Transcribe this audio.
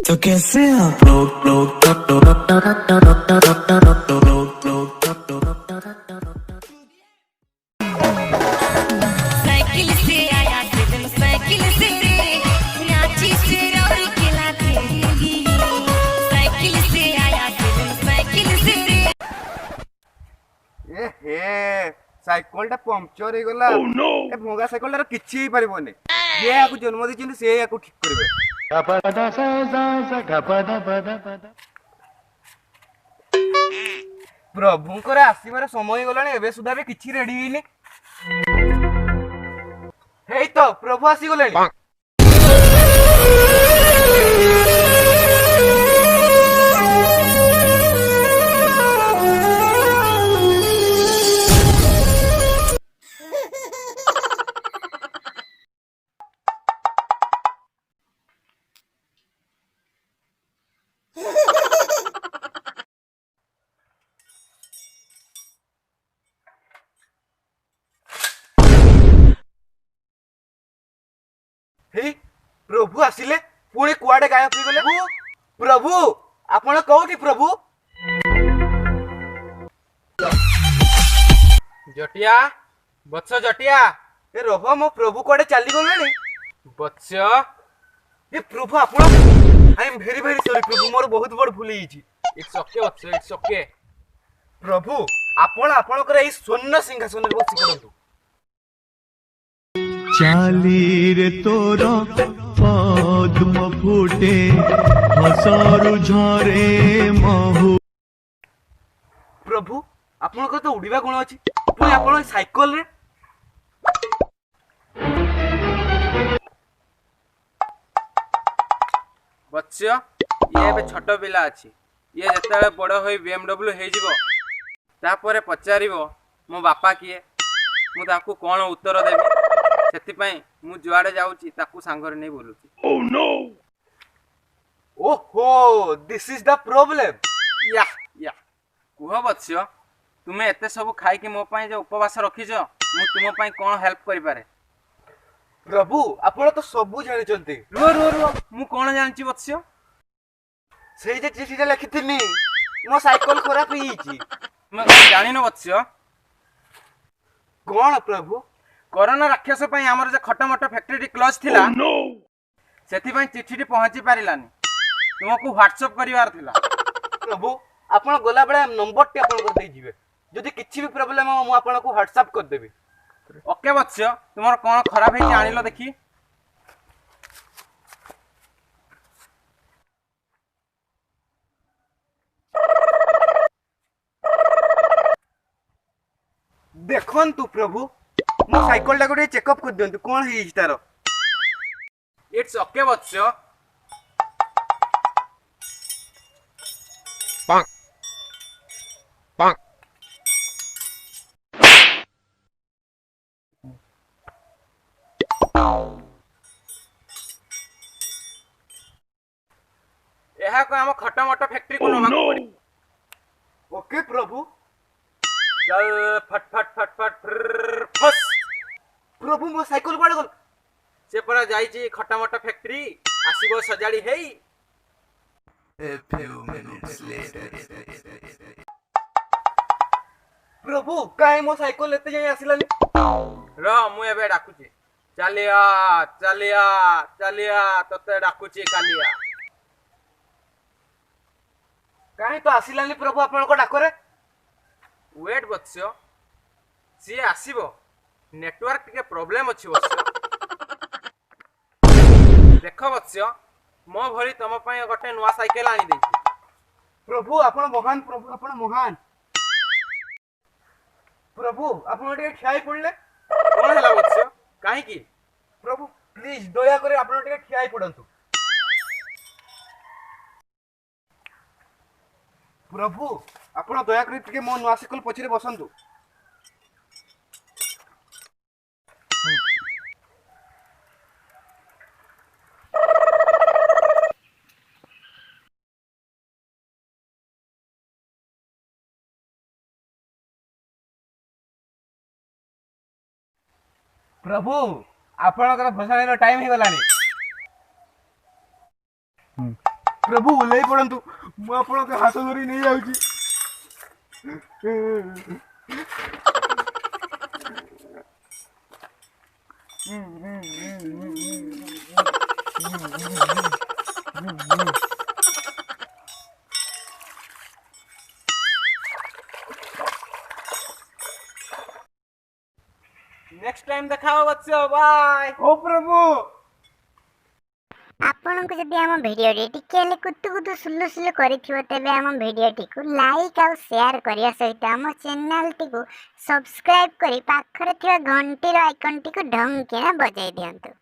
तो कैसे आप साइकिल से आया दिन साइकिल से रांची से और किला देगी साइकिल से आया दिन साइकिल से ए हे साइकल टा पंक्चर हो गला ए भंगा साइकल टा किछि ही परिबोनी ये याकू जन्म दिछन से याकू ठीक करबे प्रभुंकर आसीबार समय गलानी एबे सुधा भी किछि रेडी हिनी हेई तो प्रभु आसी गलेनी हे प्रभु आसिले पुणे कुआडे गायब हो गले प्रभु आपण कोठी प्रभु जटिया बत्स जटिया ए रहो मो प्रभु कुआडे चली गलेनी बत्स ए प्रभु आपण I am very very sorry प्रभु मोर बहुत बड़ भूल हिची इट्स ओके बत्स इट्स ओके प्रभु आपण आपणकर एई स्वर्ण सिंहासन रे बसी पड़ंतु चाली रे तोर पद्म फुटे हसरु झरे महु प्रभु आपणकर तो उड़ीबा गुण अछि पुणी आपण साइकल रे बत्स ये एबे छोट पिला अछि ये जेतेबे बड़ होई BMW हे जिवो तापरे पचारिबो मो बापा किए मु ताकू कोन उत्तर देबी सेतिपई मु जुआडे जाउची ताकू सांगरे नै बोलुची ओह नो ओहो दिस इज द प्रॉब्लम या या कुह बत्स तुमे एते सब खाई कि मो पई जे उपवास रखिछ मु तुम पई कोन हेल्प करि पारे प्रभु आपण तो सब जानि चंती रो रो रो मु कोन जानची बत्स सेई जे चिठीटा लिखिथिनी मो साइकल खराब हिची तुमे कोन जानि न बत्स कोन प्रभु कोरोना राक्षस पई हमर जे खटमट फैक्ट्री क्लोज थिला नो सेति पई चिठीटी पहुंची पारिलानी तुमको व्हाट्सएप करिवार थिला प्रभु आपण गोला बेला नंबर टे आपण कर दे जिवे जदि किछि भी प्रॉब्लम हो मु आपण को व्हाट्सएप कर देबी ओके बत्स तुमर कोन खराब हे जानिलो देखी देखन तू प्रभु मो साइकल टा को चेकअप कर दियंतु कोन हिची तारो इट्स ओके बत्स पाक पाक एहा को हम खटमट फैक्ट्री को नवा पड़ी ओके प्रभु चल फट फट फट फट फ्रर, फस प्रभु मो साइकल बाड़ गल से परा जाईची खटमट फैक्ट्री आसीबो सजाड़ी हेई प्रभु काहे मो साइकल लेते जाई आसिलानी र मु एबे डाकुची चलिया चलिया चलिया तते डाकुची कालिया काहे तो आसिलानी प्रभु आपण को डाकरे वेट बत्स सी आसीबो नेटवर्क टिके प्रॉब्लम अछि बत्स देख बत्स मो भली तम पई गटे नुवा साइकेल आनी देछि प्रभु आपण महान प्रभु आपण महान प्रभु आपण टिके खियाई पड़ले कोन हला बत्स काहे की प्रभु प्लीज दया करे आपण टिके खियाई पड़ंतु प्रभु आपण दया करे टिके मो नुवा साइकल पछरे बसंतु प्रभु ଆପଣଙ୍କର ଭସାଣିର ଟାଇମ୍ ହେଇଗଲାଣି। ପ୍ରଭୁ ଓହ୍ଲେଇ ପଡ଼ନ୍ତୁ, ମୁଁ ଆପଣଙ୍କ ହାତ ଧରି ନେଇ ଯାଉଛି। ନେକ୍ସଟ ଟାଇମ୍ ଦେଖା ହବ ବତ୍ସ, ବାଏ। ଓ ପ୍ରଭୁ। ଆପଣଙ୍କୁ ଯଦି ଆମ ଭିଡ଼ିଓଟି ଟିକେ ହେଲେ କୁତୁ ସୁଲୁ ସୁଲୁ କରିଥିବ ତେବେ ଆମ ଭିଡ଼ିଓଟିକୁ ଲାଇକ୍ ଆଉ ସେୟାର କରିବା ସହିତ ଆମ ଚ୍ୟାନେଲଟିକୁ ସବସ୍କ୍ରାଇବ୍ କରି ପାଖରେ ଥିବା ଘଣ୍ଟିର ଆଇକନ୍ଟିକୁ ଢଙ୍ଗ କିନା ବଜାଇ ଦିଅନ୍ତୁ।